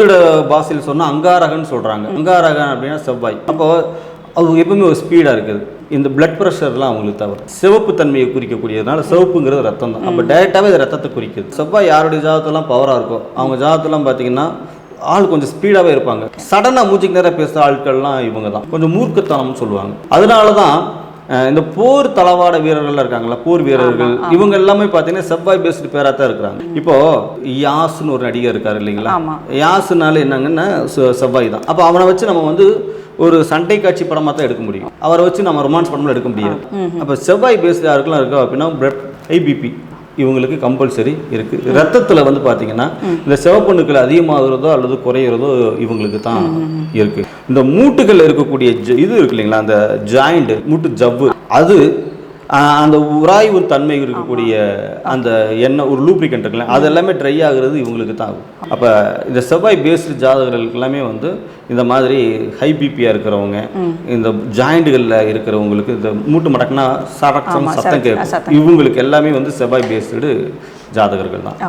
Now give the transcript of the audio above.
ஆயுர்வேத பாஷையில் சொன்னால் அங்காரகன்னு சொல்கிறாங்க. அங்காரகன் அப்படின்னா செவ்வாய். அப்போ அது எப்பவுமே ஒரு ஸ்பீடாக இருக்குது. இந்த பிளட் ப்ரெஷர்லாம் அவங்களுக்கு தவிர சிவப்பு தன்மையை குறிக்கக்கூடியதுனால சிவப்புங்கிறது ரத்தம் தான். அப்போ டைரெக்டாகவே இது ரத்தத்தை குறிக்குது. செவ்வாய் யாருடைய ஜாதகத்தெல்லாம் பவராக இருக்கோ அவங்க ஜாதகத்தெல்லாம் பார்த்தீங்கன்னா ஆள் கொஞ்சம் ஸ்பீடாகவே இருப்பாங்க. சடனாக மூச்சுக்கு நேரம் பேசுகிற ஆட்கள்லாம் இவங்க தான். கொஞ்சம் மூர்க்கத்தனம்னு சொல்லுவாங்க. அதனால தான் இந்த போர் தளவாட வீரர்கள்லாம் இருக்காங்களா, போர் வீரர்கள், இவங்க எல்லாமே பார்த்தீங்கன்னா செவ்வாய் பேஸ்டு பேராக தான் இருக்கிறாங்க. இப்போ யாஸ்ன்னு ஒரு நடிகர் இருக்காரு இல்லைங்களா, யாஸ்னால என்னங்கன்னா செவ்வாய் தான். அப்போ அவனை வச்சு நம்ம வந்து ஒரு சண்டை காட்சி படமாக தான் எடுக்க முடியும். அவரை வச்சு நம்ம ரொமான்ஸ் படமாக எடுக்க முடியாது. அப்போ செவ்வாய் பேஸ்டு யாருக்கெல்லாம் இருக்கா அப்படின்னா ஐபிபி இவங்களுக்கு கம்பல்சரி இருக்குது. ரத்தத்தில் வந்து பார்த்தீங்கன்னா இந்த சிவப்பணுக்கள் அதிகமாகிறதோ அல்லது குறையிறதோ இவங்களுக்கு தான் இருக்குது. இந்த மூட்டுகள் இருக்கக்கூடிய இது இருக்கு இல்லைங்களா, அந்த ஜாயிண்ட் மூட்டு ஜவ்வு, அது அந்த உராய்வு தன்மை இருக்கக்கூடிய அந்த எண்ணெய் ஒரு லூப்ரிகன்ட் இருக்குல்ல, அது எல்லாமே ட்ரை ஆகுறது இவங்களுக்கு தான் ஆகும். அப்போ இந்த செவ்வாய் பேஸ்டு ஜாதகர்களுக்கு எல்லாமே வந்து இந்த மாதிரி ஹை பிபியாக இருக்கிறவங்க, இந்த ஜாயிண்ட்டுகளில் இருக்கிறவங்களுக்கு இந்த மூட்டு மடக்குனா சத்தம் கேட்கும், இவங்களுக்கு எல்லாமே வந்து செவ்வாய் பேஸ்டு ஜாதகர்கள் தான்.